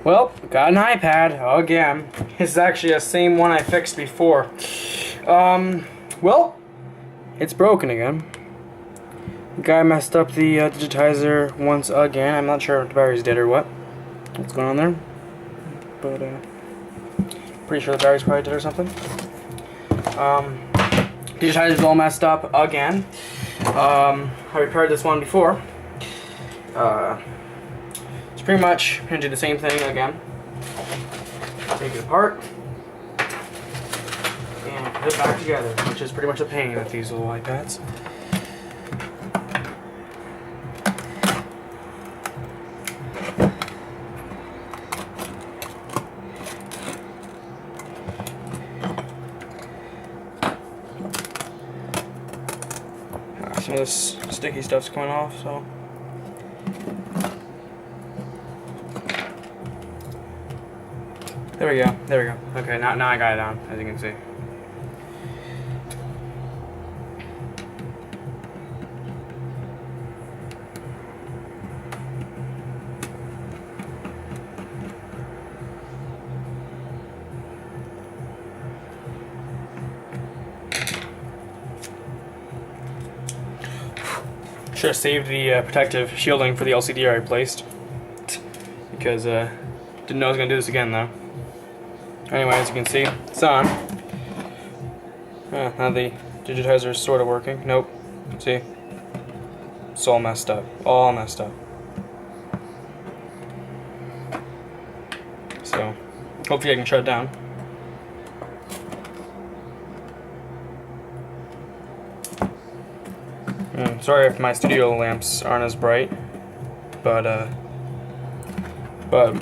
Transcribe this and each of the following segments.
Well, got an iPad again. This is actually the same one I fixed before. Well, it's broken again. The guy messed up the digitizer once again. I'm not sure if the battery's dead or what's going on there, but pretty sure the battery's probably dead or something. Digitizer's all messed up again. I repaired this one before. It's pretty much gonna do the same thing again. Take it apart and put it back together, which is pretty much a pain with these little iPads. Some of this sticky stuff's coming off, so. There we go, there we go. Okay, now I got it down, as you can see. Should have saved the protective shielding for the LCD I replaced, because didn't know I was gonna do this again though. Anyway, as you can see, it's on. Now the digitizer is sort of working. Nope. See, it's all messed up. All messed up. So hopefully I can shut it down. Sorry if my studio lamps aren't as bright, but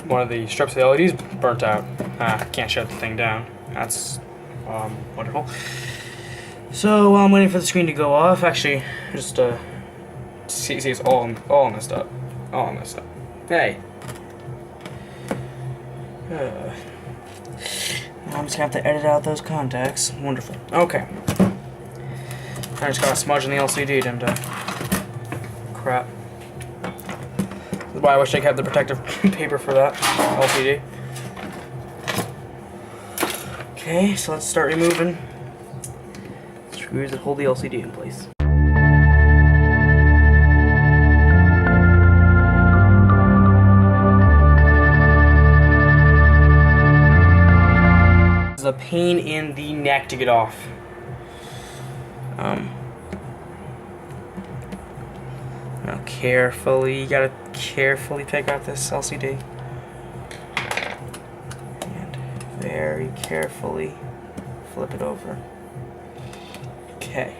one of the strips of the LEDs burnt out. Can't shut the thing down. That's wonderful. So I'm waiting for the screen to go off. Actually, just see it's all messed up. All messed up. Hey. I'm just gonna have to edit out those contacts. Wonderful. Okay. I just got a smudge on the LCD, didn't I? Crap. That's why I wish I had the protective paper for that LCD. Okay, so let's start removing screws that hold the LCD in place. It's a pain in the neck to get off. Now carefully, you gotta carefully pick out this LCD. And very carefully flip it over. Okay.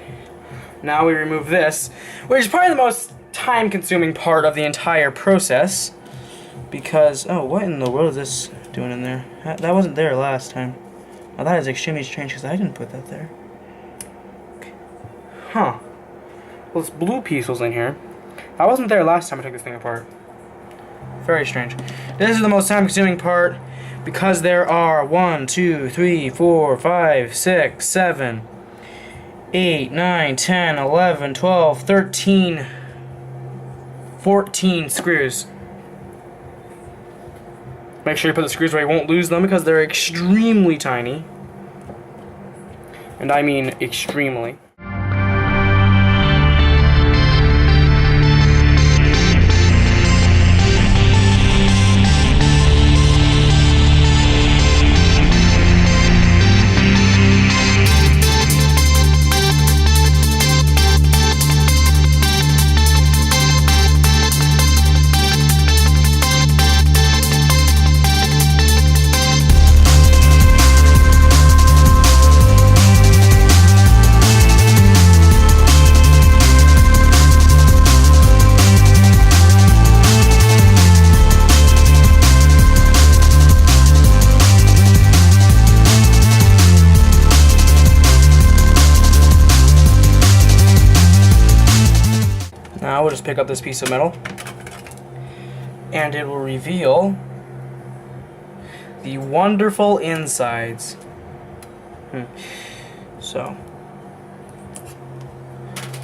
Now we remove this, which is probably the most time-consuming part of the entire process. Because, oh, what in the world is this doing in there? That wasn't there last time. Now that is extremely strange because I didn't put that there. Huh. Well, this blue piece was in here. I wasn't there last time I took this thing apart. Very strange. This is the most time-consuming part because there are 1, 2, 3, 4, 5, 6, 7, 8, 9, 10, 11, 12, 13, 14 screws. Make sure you put the screws where you won't lose them because they're extremely tiny. And I mean extremely. Now we'll just pick up this piece of metal and it will reveal the wonderful insides. So,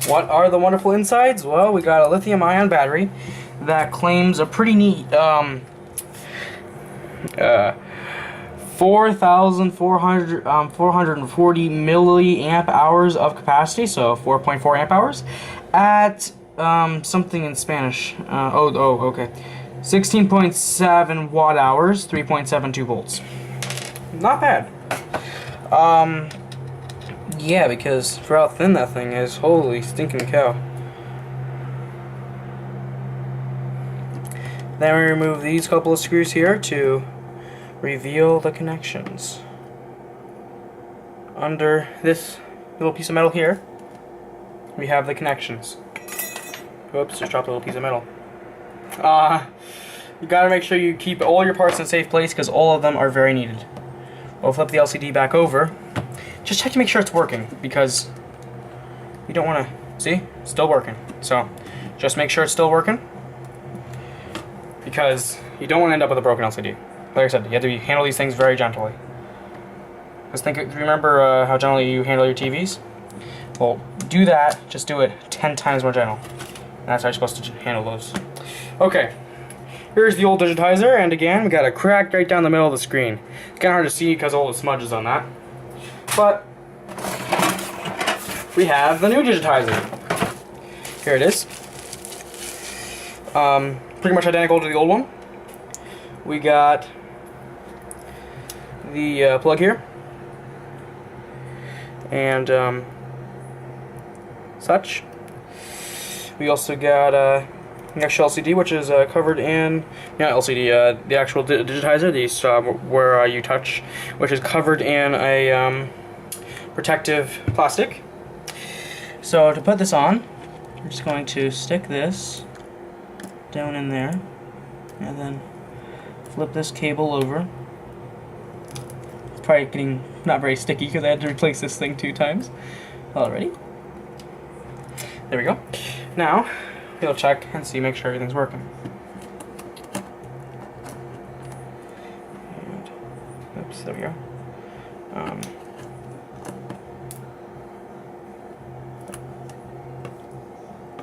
what are the wonderful insides? Well, we got a lithium-ion battery that claims a pretty neat 440 milliamp hours of capacity, so 4.4 amp hours, at something in Spanish. Okay. 16.7 watt hours, 3.72 volts. Not bad. Yeah, because for how thin that thing is, holy stinking cow. Then we remove these couple of screws here to reveal the connections. Under this little piece of metal here, we have the connections. Oops, just dropped a little piece of metal. You gotta make sure you keep all your parts in a safe place because all of them are very needed. We'll flip the LCD back over. Just check to make sure it's working because you don't want to... See? It's still working. So, just make sure it's still working because you don't want to end up with a broken LCD. Like I said, you have to handle these things very gently. Just remember how gently you handle your TVs? Well, do that, just do it 10 times more gentle. And that's how you're supposed to handle those. Okay, here's the old digitizer, and again, we got a crack right down the middle of the screen. It's kind of hard to see because all the smudges on that. But we have the new digitizer. Here it is. Pretty much identical to the old one. We got the plug here. And such. We also got the actual LCD, which is covered in, the actual digitizer, where you touch, which is covered in a protective plastic. So to put this on, we're just going to stick this down in there, and then flip this cable over. It's probably getting not very sticky because I had to replace this thing 2 times already. There we go. Now, we'll check and see, make sure everything's working. And, oops, there we go.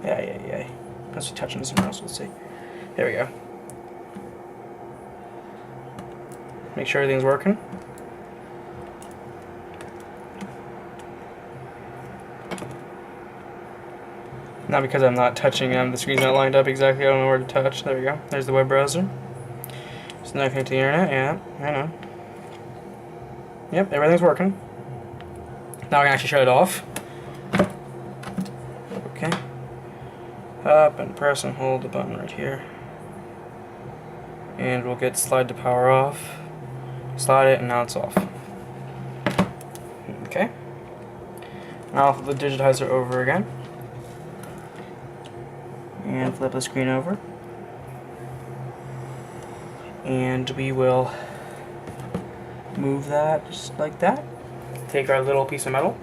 Yeah. Unless we're touching something else, we'll see. There we go. Make sure everything's working. Now because I'm not touching the screen's not lined up exactly, I don't know where to touch. There we go. There's the web browser. It's not connected to the internet, yeah, I know. Yep, everything's working. Now I can actually shut it off. Okay. Up and press and hold the button right here. And we'll get slide to power off. Slide it and now it's off. Okay. Now I'll flip the digitizer over again. And flip the screen over. And we will move that just like that. Take our little piece of metal.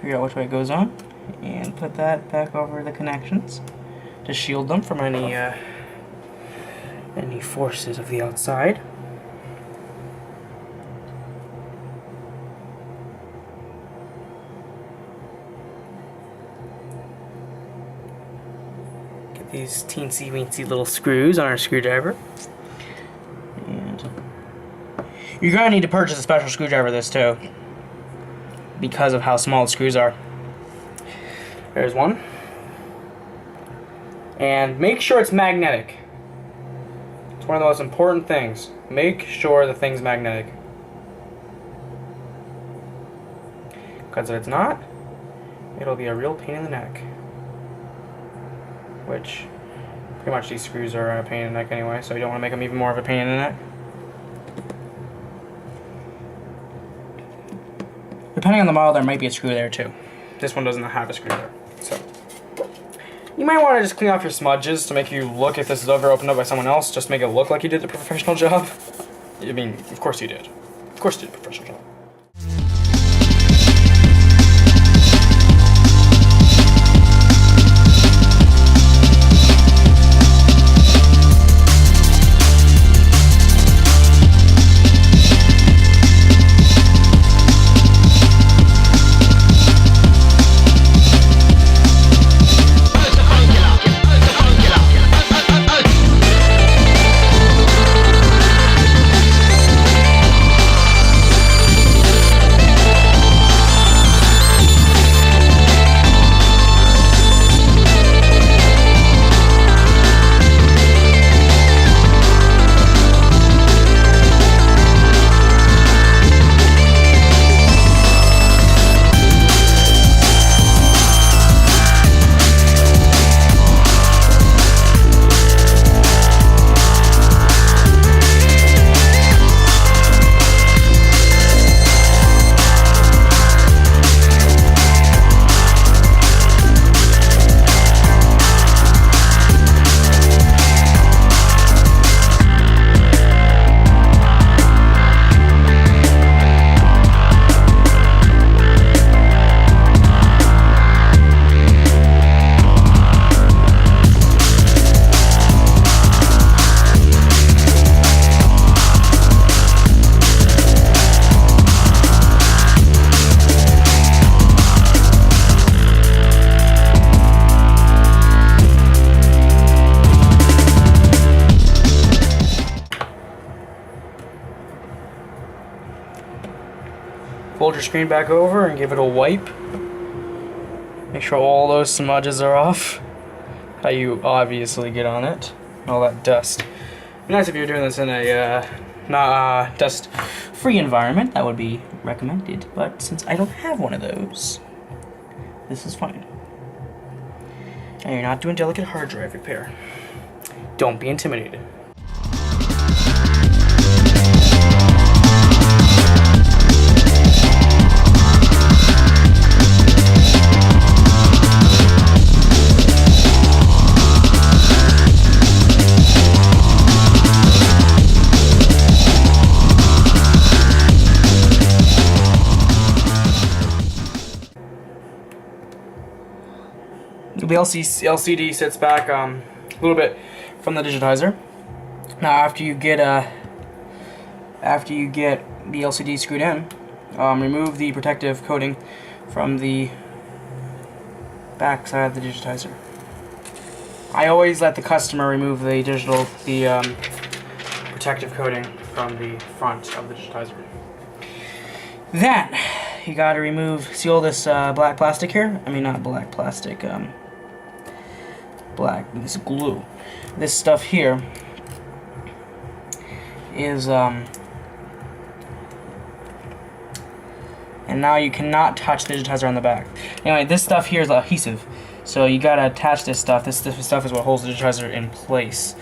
Figure out which way it goes on. And put that back over the connections to shield them from any forces of the outside. Get these teensy weensy little screws on our screwdriver. And you're gonna need to purchase a special screwdriver for this too, because of how small the screws are. There's one. And make sure it's magnetic. It's one of the most important things. Make sure the thing's magnetic. Because if it's not, it'll be a real pain in the neck. Which, pretty much these screws are a pain in the neck anyway, so you don't want to make them even more of a pain in the neck. Depending on the model, there might be a screw there too. This one doesn't have a screw there. So you might want to just clean off your smudges to make you look, if this is ever opened up by someone else, just make it look like you did a professional job. I mean, of course you did. Of course you did a professional job. fold your screen back over and give it a wipe. Make sure all those smudges are off. How you obviously get on it. All that dust. Nice if you're doing this in a not dust-free environment. That would be recommended. But since I don't have one of those, this is fine. And you're not doing delicate hard drive repair. Don't be intimidated. The LCD sits back a little bit from the digitizer. Now, after you get the LCD screwed in, remove the protective coating from the back side of the digitizer. I always let the customer remove the protective coating from the front of the digitizer. Then you gotta see all this black plastic here. I mean, not black plastic. This glue. This stuff here is and now you cannot touch the digitizer on the back. Anyway, this stuff here is adhesive, so you gotta attach this stuff. This stuff is what holds the digitizer in place.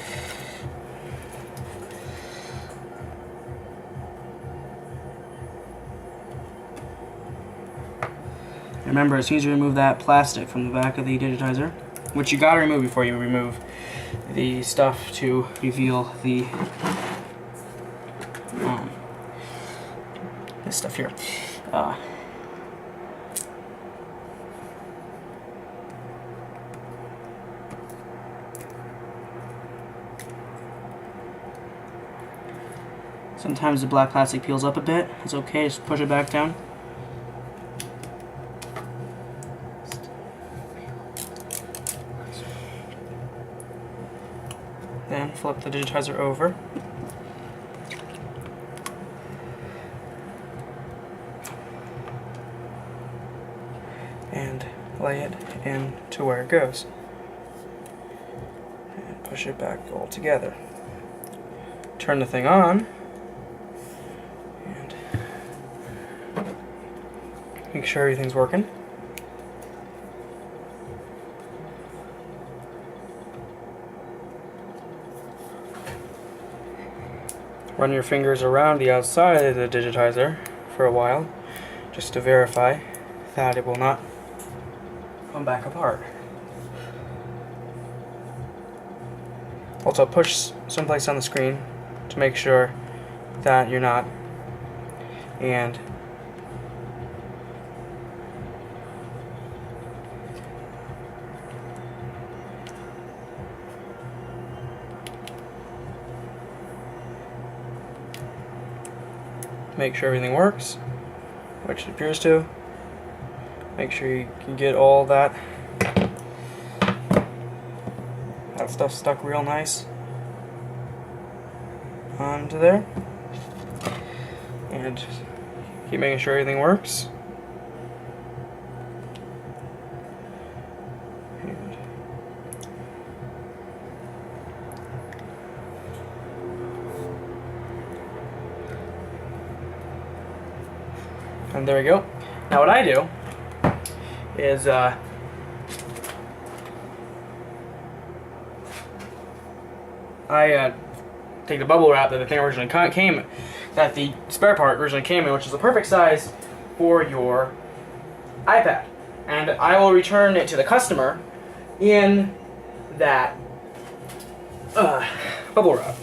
Remember, as soon as you remove that plastic from the back of the digitizer, which you gotta remove before you remove the stuff to reveal the this stuff here. Sometimes the black plastic peels up a bit. It's okay, just push it back down. Then flip the digitizer over. And lay it into where it goes. And push it back all together. Turn the thing on. And make sure everything's working. Run your fingers around the outside of the digitizer for a while, just to verify that it will not come back apart. Also, push someplace on the screen to make sure that you're not, and make sure everything works, which it appears to. Make sure you can get all that stuff stuck real nice onto there. And keep making sure everything works. And there we go. Now what I do is I take the bubble wrap that the thing originally came, that the spare part originally came in, which is the perfect size for your iPad, and I will return it to the customer in that bubble wrap.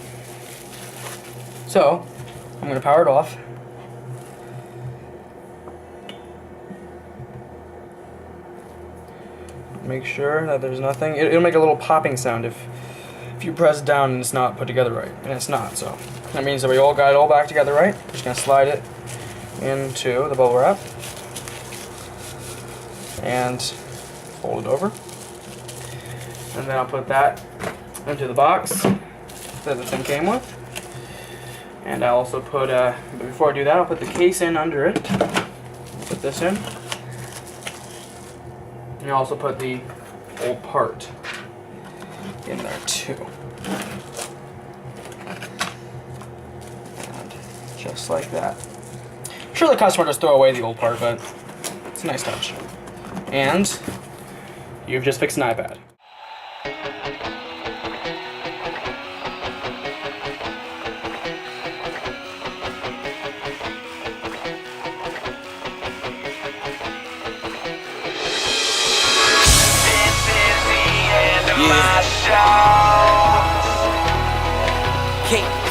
So I'm going to power it off. Make sure that there's nothing. It'll make a little popping sound if you press down and it's not put together right, and it's not. So that means that we all got it all back together right. Just gonna slide it into the bubble wrap and fold it over, and then I'll put that into the box that the thing came with. And I'll also put, but before I do that, I'll put the case in under it. this in. And you also put the old part in there too. And just like that. I'm sure the customer just throw away the old part, but it's a nice touch. And you've just fixed an iPad. Yeah.